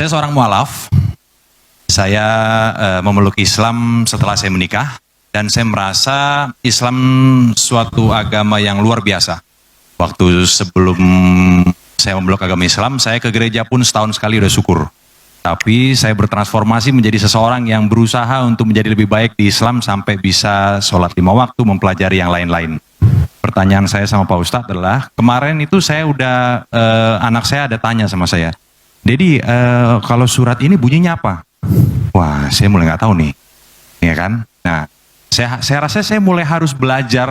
Saya seorang mualaf. Saya memeluk Islam setelah saya menikah. Dan saya merasa Islam suatu agama yang luar biasa. Waktu sebelum saya memeluk agama Islam, saya ke gereja pun setahun sekali udah syukur. Tapi saya bertransformasi menjadi seseorang yang berusaha untuk menjadi lebih baik di Islam sampai bisa sholat 5 waktu, mempelajari yang lain-lain. Pertanyaan saya sama Pak Ustadz adalah, kemarin itu saya udah, anak saya ada tanya sama saya, Dedi, kalau surat ini bunyinya apa? Wah, saya mulai nggak tahu nih, ya kan? Nah, saya rasa saya mulai harus belajar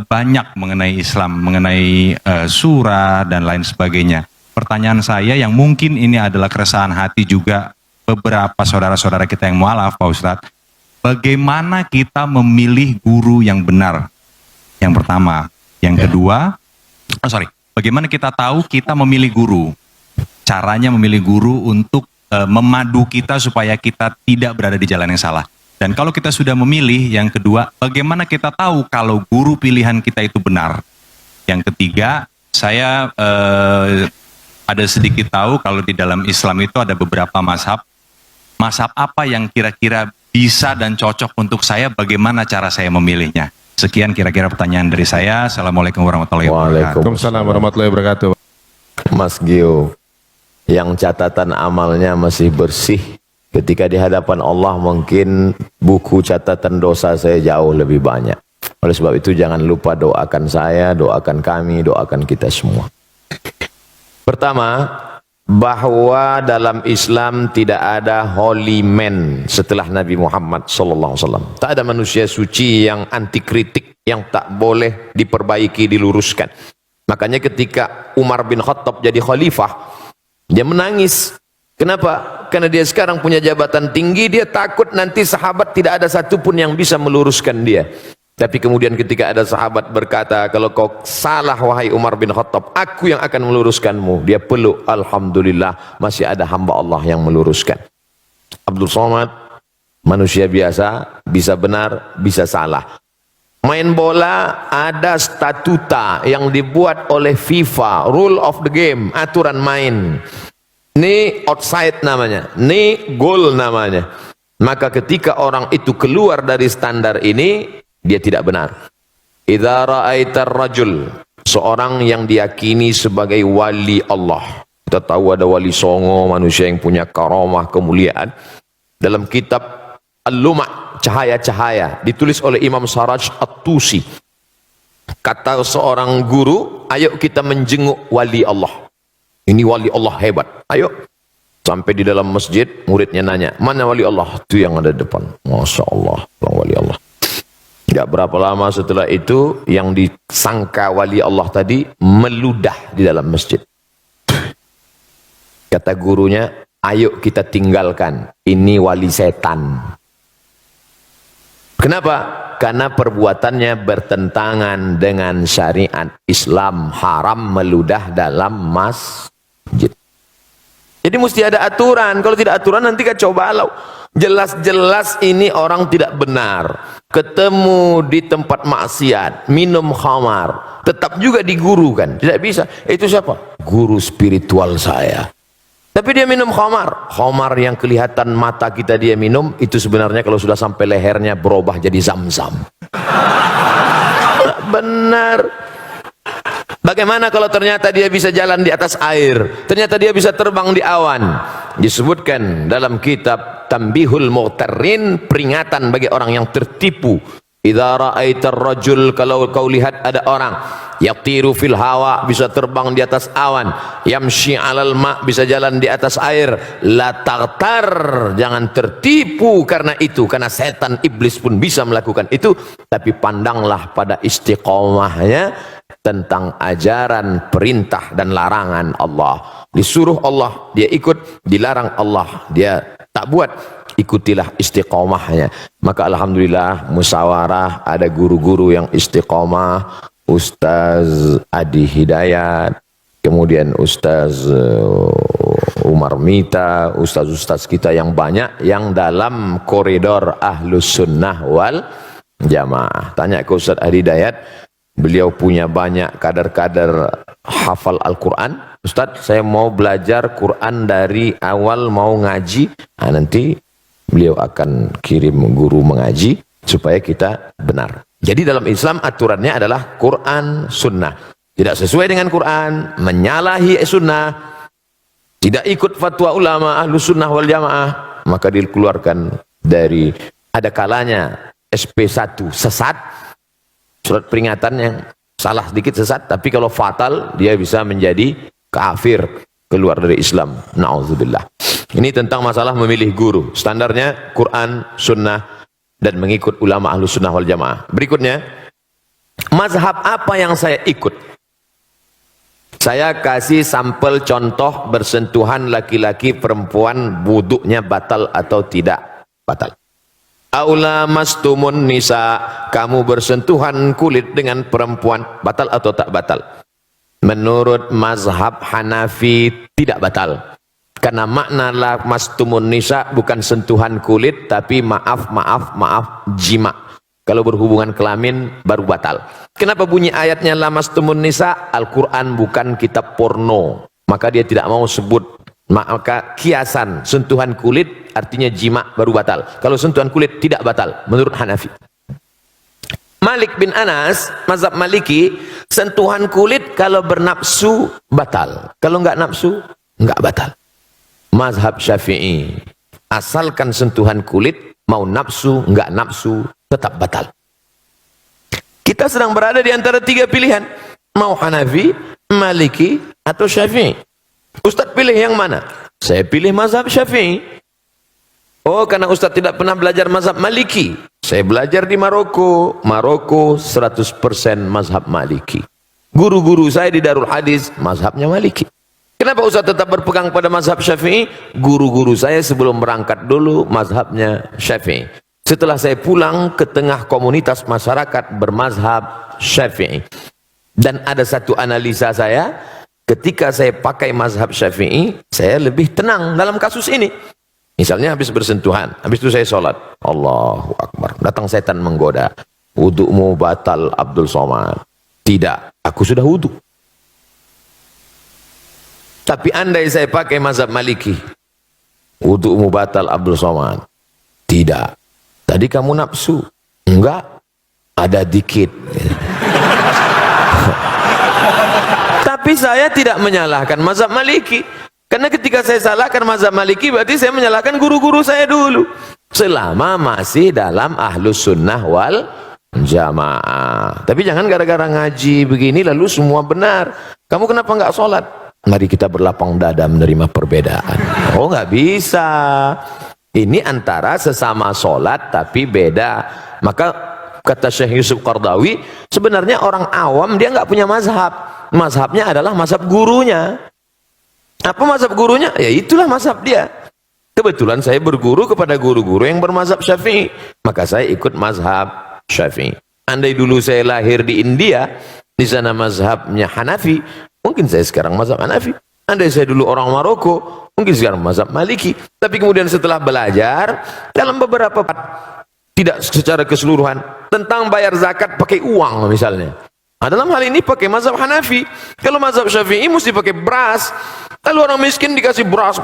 banyak mengenai Islam, mengenai surah dan lain sebagainya. Pertanyaan saya yang mungkin ini adalah keresahan hati juga beberapa saudara-saudara kita yang mualaf, Pak Ustadz. Bagaimana kita memilih guru yang benar? Yang pertama. Yang kedua, bagaimana kita tahu kita memilih guru? Caranya memilih guru untuk memadu kita supaya kita tidak berada di jalan yang salah. Dan kalau kita sudah memilih, yang kedua, bagaimana kita tahu kalau guru pilihan kita itu benar? Yang ketiga, saya ada sedikit tahu kalau di dalam Islam itu ada beberapa mazhab. Mazhab apa yang kira-kira bisa dan cocok untuk saya, bagaimana cara saya memilihnya? Sekian kira-kira pertanyaan dari saya. Assalamualaikum warahmatullahi wabarakatuh. Waalaikumsalam warahmatullahi wabarakatuh. Mas Gio, yang catatan amalnya masih bersih, ketika di hadapan Allah mungkin buku catatan dosa saya jauh lebih banyak. Oleh sebab itu jangan lupa doakan saya, doakan kami, doakan kita semua. Pertama, bahwa dalam Islam tidak ada holy man setelah Nabi Muhammad SAW. Tak ada manusia suci yang anti kritik, yang tak boleh diperbaiki, diluruskan. Makanya ketika Umar bin Khattab jadi khalifah, dia menangis. Kenapa? Karena dia sekarang punya jabatan tinggi, dia takut nanti sahabat tidak ada satupun yang bisa meluruskan dia. Tapi kemudian ketika ada sahabat berkata, kalau kau salah wahai Umar bin Khattab, aku yang akan meluruskanmu. Dia peluk, alhamdulillah masih ada hamba Allah yang meluruskan. Abdul Somad, manusia biasa, bisa benar, bisa salah. Main bola ada statuta yang dibuat oleh FIFA, rule of the game, aturan main. Ini outside namanya, ini goal namanya. Maka ketika orang itu keluar dari standar ini, dia tidak benar. Idza ra'aitar rajul, seorang yang diyakini sebagai wali Allah. Kita tahu ada wali songo, manusia yang punya karamah, kemuliaan. Dalam kitab Al-Luma', cahaya-cahaya, ditulis oleh Imam Saraj At-Tusi. Kata seorang guru, ayo kita menjenguk wali Allah. Ini wali Allah hebat, ayo. Sampai di dalam masjid, muridnya nanya, mana wali Allah? Itu yang ada di depan. Masya Allah, wali Allah. Gak berapa lama setelah itu, yang disangka wali Allah tadi meludah di dalam masjid. Kata gurunya, ayo kita tinggalkan, ini wali setan. Kenapa? Karena perbuatannya bertentangan dengan syariat Islam, haram meludah dalam masjid. Jadi mesti ada aturan. Kalau tidak aturan nanti kacau balau. Jelas-jelas ini orang tidak benar. Ketemu di tempat maksiat, minum khamar, tetap juga digurukan. Tidak bisa. Itu siapa? Guru spiritual saya. Tapi dia minum khamar. Khamar yang kelihatan mata kita dia minum, itu sebenarnya kalau sudah sampai lehernya berubah jadi zam-zam. Benar. Bagaimana kalau ternyata dia bisa jalan di atas air, ternyata dia bisa terbang di awan? Disebutkan dalam kitab Tanbihul Mughtarrin, peringatan bagi orang yang tertipu. Idza ra'aitar rajul, kalau kau lihat ada orang yatiru fil hawa, bisa terbang di atas awan, yamshi 'alal ma, bisa jalan di atas air, la taghtar, jangan tertipu karena itu, karena setan iblis pun bisa melakukan itu. Tapi pandanglah pada istiqomahnya tentang ajaran, perintah dan larangan Allah. Disuruh Allah dia ikut, dilarang Allah dia tak buat. Ikutilah istiqomahnya. Maka alhamdulillah musyawarah, ada guru-guru yang istiqomah, Ustaz Adi Hidayat, kemudian Ustaz Umar Mita, ustaz-ustaz kita yang banyak yang dalam koridor Ahlus Sunnah wal Jamaah. Tanya ke Ustaz Adi Hidayat, beliau punya banyak kader-kader hafal Al-Quran, Ustadz saya mau belajar Quran dari awal mau ngaji, nah, nanti beliau akan kirim guru mengaji supaya kita benar. Jadi dalam Islam aturannya adalah Quran sunnah. Tidak sesuai dengan Quran, menyalahi sunnah, tidak ikut fatwa ulama ahlu sunnah wal jamaah, maka dikeluarkan dari, ada kalanya SP1 sesat, surat peringatan yang salah sedikit sesat, tapi kalau fatal dia bisa menjadi kafir, keluar dari Islam. Na'udzubillah. Ini tentang masalah memilih guru. Standarnya Quran, sunnah, dan mengikut ulama ahlu sunnah wal jamaah. Berikutnya, mazhab apa yang saya ikut? Saya kasih sampel contoh bersentuhan laki-laki perempuan wuduknya batal atau tidak batal. Aula mastumun nisa, kamu bersentuhan kulit dengan perempuan, batal atau tak batal? Menurut mazhab Hanafi tidak batal. Karena makna la mastumun nisa bukan sentuhan kulit, tapi maaf jima. Kalau berhubungan kelamin baru batal. Kenapa bunyi ayatnya la mastumun nisa? Al-Quran bukan kitab porno, maka dia tidak mau sebut. Maka kiasan sentuhan kulit artinya jima baru batal. Kalau sentuhan kulit tidak batal menurut Hanafi. Malik bin Anas, mazhab Maliki, sentuhan kulit kalau bernafsu batal, kalau enggak nafsu enggak batal. Mazhab Syafi'i, asalkan sentuhan kulit, mau nafsu enggak nafsu tetap batal. Kita sedang berada di antara tiga pilihan, mau Hanafi, Maliki atau Syafi'i. Ustadz pilih yang mana? Saya pilih mazhab Syafi'i. Oh, karena Ustadz tidak pernah belajar mazhab Maliki. Saya belajar di Maroko. Maroko 100% mazhab Maliki. Guru-guru saya di Darul Hadis mazhabnya Maliki. Kenapa Ustadz tetap berpegang pada mazhab Syafi'i? Guru-guru saya sebelum berangkat dulu mazhabnya Syafi'i. Setelah saya pulang ke tengah komunitas masyarakat bermazhab Syafi'i. Dan ada satu analisa saya, ketika saya pakai mazhab Syafi'i, saya lebih tenang dalam kasus ini. Misalnya habis bersentuhan, habis itu saya sholat, Allahu Akbar, datang setan menggoda, wudu'mu batal Abdul Somad. Tidak, aku sudah wudu. Tapi andai saya pakai mazhab Maliki, wudu'mu batal Abdul Somad. Tidak, tadi kamu nafsu. Enggak, ada dikit. Tapi saya tidak menyalahkan mazhab Maliki. Karena ketika saya salahkan mazhab Maliki, berarti saya menyalahkan guru-guru saya dulu. Selama masih dalam ahlus sunnah wal jamaah. Tapi jangan gara-gara ngaji begini lalu semua benar. Kamu kenapa nggak sholat? Mari kita berlapang dada menerima perbedaan. Oh, nggak bisa. Ini antara sesama sholat tapi beda. Maka kata Syekh Yusuf Qardawi, sebenarnya orang awam dia nggak punya mazhab. Mazhabnya adalah mazhab gurunya. Apa mazhab gurunya? Ya itulah mazhab dia. Kebetulan saya berguru kepada guru-guru yang bermazhab Syafi'i, maka saya ikut mazhab Syafi'i. Andai dulu saya lahir di India, di sana mazhabnya Hanafi, mungkin saya sekarang mazhab Hanafi. Andai saya dulu orang Maroko, mungkin sekarang mazhab Maliki. Tapi kemudian setelah belajar dalam beberapa tidak secara keseluruhan tentang bayar zakat pakai uang misalnya. Nah, dalam hal ini pakai mazhab Hanafi. Kalau mazhab Syafi'i mesti pakai beras. Lalu orang miskin dikasih beras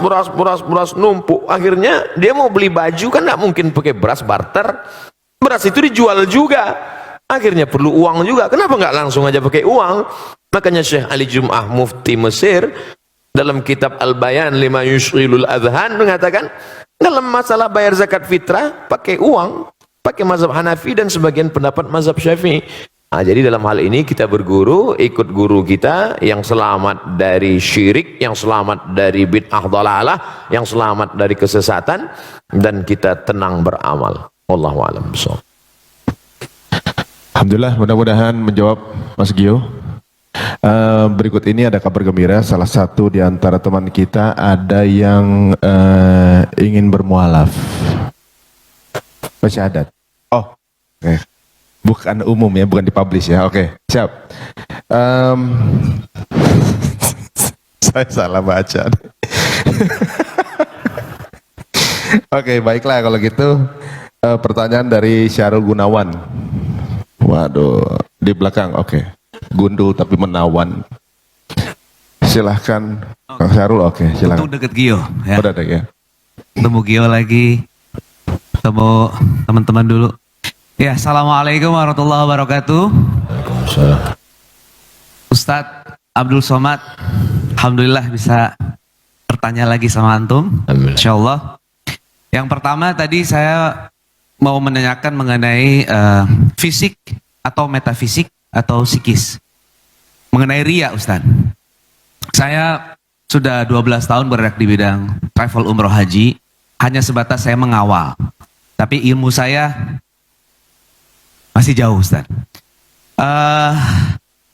numpuk. Akhirnya dia mau beli baju kan nggak mungkin pakai beras barter. Beras itu dijual juga. Akhirnya perlu uang juga. Kenapa nggak langsung aja pakai uang? Makanya Syekh Ali Jum'ah Mufti Mesir dalam kitab Al-Bayan lima yushghilul adhan mengatakan dalam masalah bayar zakat fitrah pakai uang, pakai mazhab Hanafi dan sebagian pendapat mazhab Syafi'i. Nah, jadi dalam hal ini kita berguru, ikut guru kita yang selamat dari syirik, yang selamat dari bid'ah dhalalah, yang selamat dari kesesatan, dan kita tenang beramal. Wallahu a'lam bishawab. Alhamdulillah, mudah-mudahan menjawab Mas Gio. Berikut ini ada kabar gembira, salah satu di antara teman kita ada yang ingin bermualaf. Syahadat. Oh, oke. Bukan umum ya, bukan dipublish ya. Oke, siap. Saya salah baca. Oke, baiklah kalau gitu. Pertanyaan dari Syarul Gunawan. Waduh, di belakang. Oke. Gundul tapi menawan. Silahkan Kang Syahrul, oke silakan. Untuk deket Gio ya. Udah deh ya. Ketemu Gio lagi, ketemu teman-teman dulu. Ya, assalamualaikum warahmatullahi wabarakatuh. Ustadz Abdul Somad, alhamdulillah bisa bertanya lagi sama antum, insyaallah. Yang pertama tadi saya mau menanyakan mengenai fisik atau metafisik atau psikis, mengenai ria, Ustadz. Saya sudah 12 tahun bergerak di bidang travel umroh haji, hanya sebatas saya mengawal. Tapi ilmu saya masih jauh, Ustaz.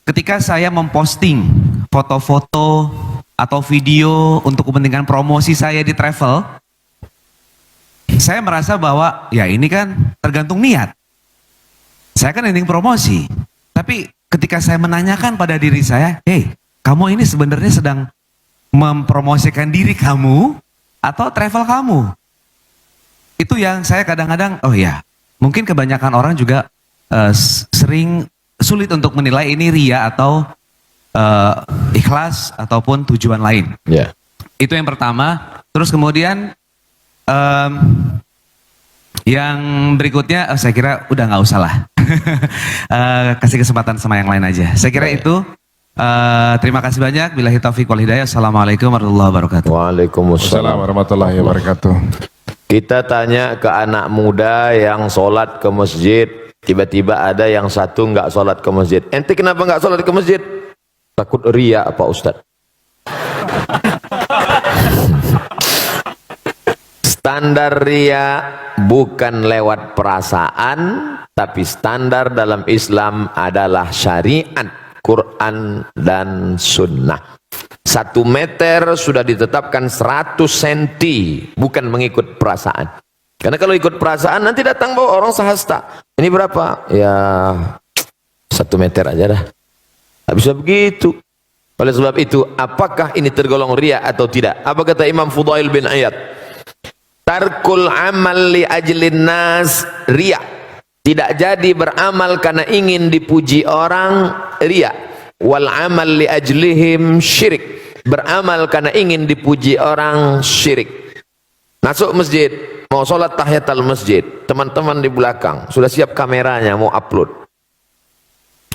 Ketika saya memposting foto-foto atau video untuk kepentingan promosi saya di travel, saya merasa bahwa ya ini kan tergantung niat. Saya kan ingin promosi. Tapi ketika saya menanyakan pada diri saya, hey, kamu ini sebenarnya sedang mempromosikan diri kamu atau travel kamu? Itu yang saya kadang-kadang, oh ya, mungkin kebanyakan orang juga sering sulit untuk menilai ini ria atau ikhlas ataupun tujuan lain. Ya. Itu yang pertama. Terus kemudian yang berikutnya, saya kira udah nggak usah lah. Kasih kesempatan sama yang lain aja. Saya kira itu. Terima kasih banyak. Billahi taufiq wal hidayah. Assalamualaikum warahmatullahi wabarakatuh. Waalaikumsalam Assalamualaikum warahmatullahi wabarakatuh. Kita tanya ke anak muda yang sholat ke masjid, tiba-tiba ada yang satu nggak sholat ke masjid. Ente kenapa nggak sholat ke masjid? Takut ria apa Ustaz? Standar ria bukan lewat perasaan, tapi standar dalam Islam adalah syariat, Quran dan Sunnah. 1 meter sudah ditetapkan 100 cm, bukan mengikut perasaan. Karena kalau ikut perasaan nanti datang bawa orang sehasta. Ini berapa? Ya 1 meter aja dah. Tak bisa begitu. Oleh sebab itu, apakah ini tergolong ria atau tidak? Apa kata Imam Fudail bin Iyad? Tarkul amal li ajlin nas ria. Tidak jadi beramal karena ingin dipuji orang, ria. Wal amal li ajlihim syirik. Beramal karena ingin dipuji orang, syirik. Masuk masjid, mau sholat tahiyatul masjid, teman-teman di belakang sudah siap kameranya mau upload.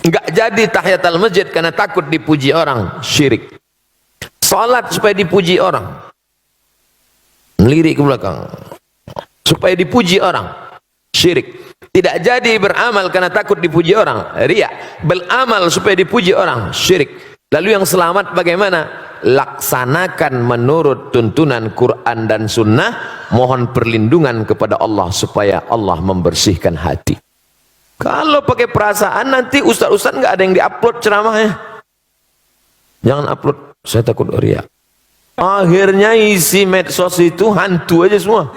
Enggak jadi tahiyatul masjid karena takut dipuji orang, syirik. Sholat supaya dipuji orang, melirik ke belakang supaya dipuji orang, syirik. Tidak jadi beramal karena takut dipuji orang, ria. Beramal supaya dipuji orang, syirik. Lalu yang selamat bagaimana? Laksanakan menurut tuntunan Quran dan Sunnah. Mohon perlindungan kepada Allah supaya Allah membersihkan hati. Kalau pakai perasaan nanti ustaz-ustaz nggak ada yang diupload ceramahnya. Jangan upload, saya takut ria. Akhirnya isi medsos itu hantu aja semua.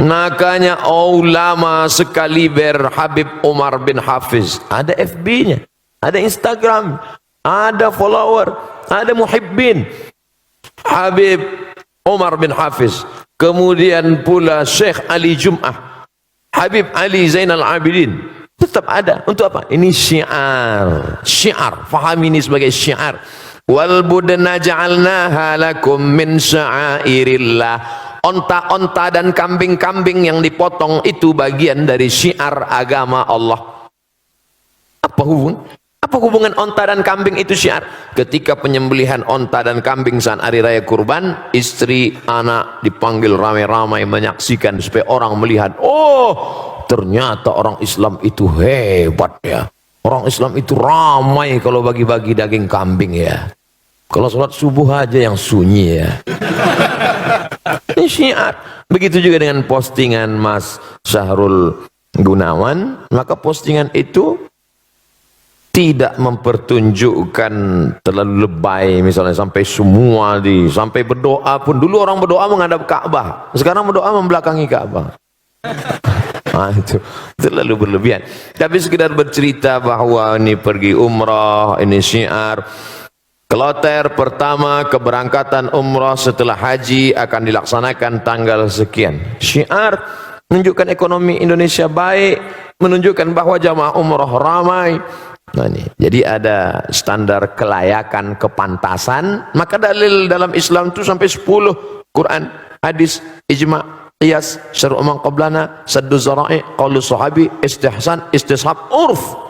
Makanya ulama sekaliber Habib Umar bin Hafiz, ada FB-nya, ada Instagram, ada follower, ada muhibbin. Habib Umar bin Hafiz, kemudian pula Syekh Ali Jum'ah, Habib Ali Zainal Abidin, tetap ada. Untuk apa? Ini syiar, syiar. Fahami ini sebagai syiar. Wal budna ja'alnaha lakum min sya'airillah. Onta-onta dan kambing-kambing yang dipotong itu bagian dari syiar agama Allah. Apa hubungan onta dan kambing itu syiar? Ketika penyembelihan onta dan kambing saat hari raya kurban, istri, anak dipanggil ramai-ramai menyaksikan supaya orang melihat, oh ternyata orang Islam itu hebat ya. Orang Islam itu ramai kalau bagi-bagi daging kambing ya. Kalau sholat subuh aja yang sunyi ya. Ini syiar. Begitu juga dengan postingan Mas Syahrul Gunawan, maka postingan itu tidak mempertunjukkan terlalu lebay, misalnya sampai semua sampai berdoa pun. Dulu orang berdoa menghadap Ka'bah, sekarang berdoa membelakangi Ka'bah. Nah, itu terlalu berlebihan. Tapi sekedar bercerita bahwa ini pergi umrah, ini syiar. Kloter pertama keberangkatan umrah setelah haji akan dilaksanakan tanggal sekian. Syiar menunjukkan ekonomi Indonesia baik, menunjukkan bahwa jamaah umrah ramai. Nah ini, jadi ada standar kelayakan, kepantasan. Maka dalil dalam Islam itu sampai 10. Quran, hadis, ijma', qiyas, syar'u man qablana, saddu zara'i, qaulu sahabi, istihsan, istishab, urf.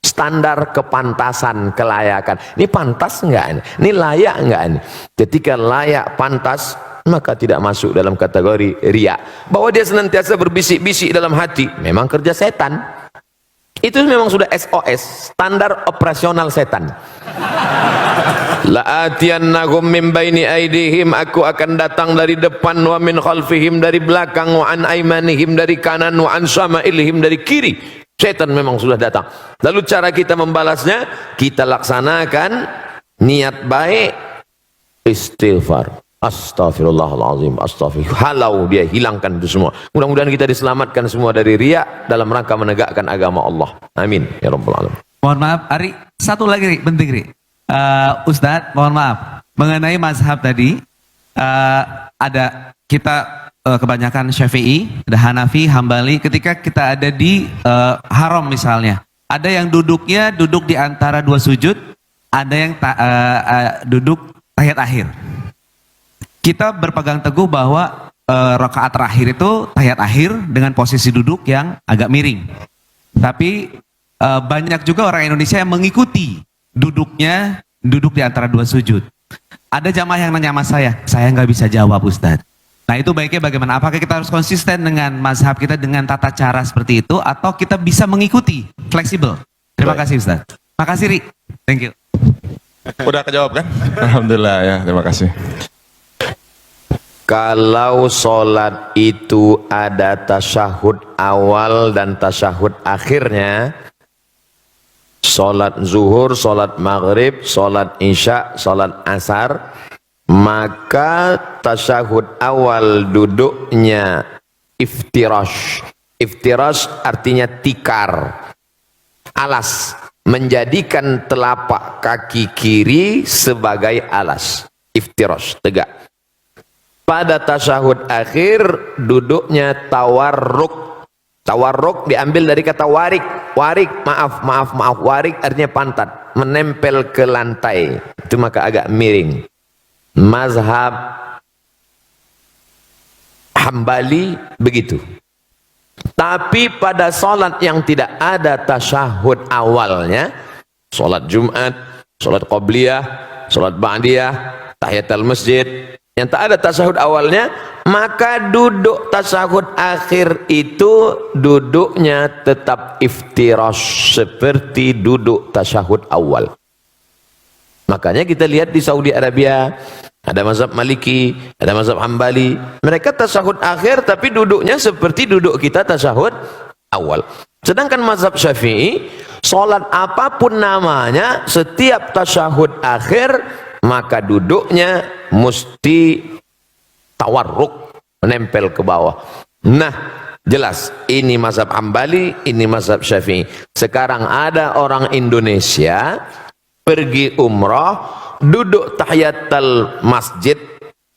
Standar kepantasan, kelayakan. Ini pantas enggak ini? Ini layak enggak ini? Ketika layak, pantas, maka tidak masuk dalam kategori riya. Bahwa dia senantiasa berbisik-bisik dalam hati, memang kerja setan. Itu memang sudah SOS, standar operasional setan. La'atiyannahum min baini aidihim, aku akan datang dari depan, wa min khalfihim, dari belakang, wa an aimanihim, dari kanan, wa an syama'ilihim, dari kiri. Setan memang sudah datang. Lalu cara kita membalasnya, kita laksanakan niat baik, istighfar. Astaghfirullahaladzim, astaghfirullah. Halau dia hilangkan itu semua. Mudah-mudahan kita diselamatkan semua dari riya dalam rangka menegakkan agama Allah. Amin ya rabbal alamin. Mohon maaf, Ari, satu lagi Ri, penting Ri. Ustadz, mohon maaf, mengenai mazhab tadi, ada kita kebanyakan Syafi'i, ada Hanafi, Hambali. Ketika kita ada di haram misalnya, ada yang duduknya duduk di antara dua sujud, ada yang duduk tahiyat akhir. Kita berpegang teguh bahwa rakaat terakhir itu tahiyat akhir dengan posisi duduk yang agak miring. Tapi banyak juga orang Indonesia yang mengikuti duduk di antara dua sujud. Ada jamaah yang nanya sama saya nggak bisa jawab Ustadz. Nah itu baiknya bagaimana? Apakah kita harus konsisten dengan mazhab kita dengan tata cara seperti itu, atau kita bisa mengikuti, fleksibel? Terima kasih Ustadz. Makasih Ri. Thank you. Udah kejawab kan? Alhamdulillah ya, terima kasih. Kalau sholat itu ada tasyahud awal dan tasyahud akhirnya, sholat zuhur, sholat maghrib, sholat isya, sholat asar, maka tasyahud awal duduknya iftirash. Iftirash artinya tikar, alas, menjadikan telapak kaki kiri sebagai alas. Iftirash, tegak. Pada tasyahud akhir duduknya tawarruk. Tawarruk diambil dari kata warik. Warik artinya pantat, menempel ke lantai. Itu maka agak miring. Mazhab Hambali begitu. Tapi pada salat yang tidak ada tasyahud awalnya, salat Jumat, salat qabliyah, salat ba'diyah, tahiyatul masjid, yang tak ada tasyahud awalnya, maka duduk tasyahud akhir itu duduknya tetap iftirash seperti duduk tasyahud awal. Makanya kita lihat di Saudi Arabia ada mazhab Maliki, ada mazhab Hambali, mereka tasyahud akhir tapi duduknya seperti duduk kita tasyahud awal. Sedangkan mazhab Syafi'i, salat apapun namanya, setiap tasyahud akhir maka duduknya mesti tawarruk, menempel ke bawah. Nah, jelas ini mazhab Hambali, ini mazhab Syafi'i. Sekarang ada orang Indonesia pergi umrah, duduk tahiyatul masjid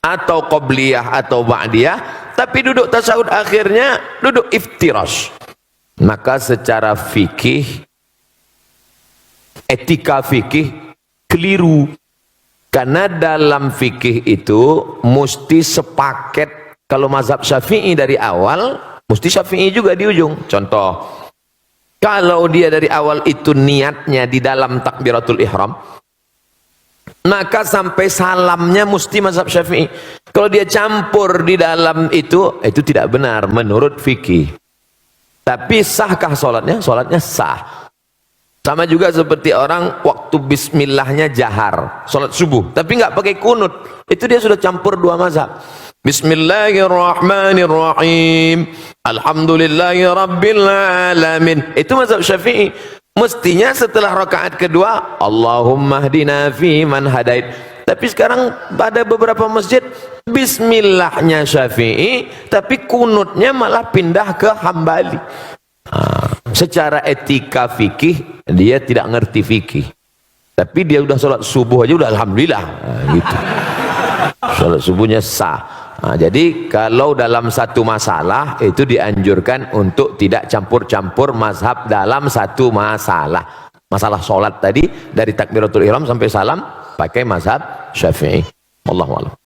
atau qabliyah atau ba'diyah, tapi duduk tasyahud akhirnya duduk iftirash. Maka secara fikih, etika fikih keliru. Karena dalam fikih itu mesti sepaket. Kalau mazhab Syafi'i dari awal, mesti Syafi'i juga di ujung. Contoh, kalau dia dari awal itu niatnya di dalam takbiratul ihram, maka sampai salamnya mesti mazhab Syafi'i. Kalau dia campur di dalam itu tidak benar menurut fikih. Tapi sahkah sholatnya? Sholatnya sah. Sama juga seperti orang waktu bismillahnya jahar, sholat subuh, tapi nggak pakai kunut, itu dia sudah campur dua mazhab. Bismillahirrahmanirrahim, alhamdulillahirabbil alamin, itu mazhab Syafi'i. Mestinya setelah rakaat kedua, Allahumma hdina fi man hadait. Tapi sekarang pada beberapa masjid bismillahnya Syafi'i, tapi kunutnya malah pindah ke Hambali. Secara etika fikih dia tidak ngerti fikih, tapi dia udah sholat subuh aja udah alhamdulillah, gitu. Sholat subuhnya sah. Jadi kalau dalam satu masalah itu dianjurkan untuk tidak campur-campur mazhab dalam satu masalah. Masalah sholat tadi dari takbiratul ihram sampai salam pakai mazhab Syafi'i. Wallahu a'lam.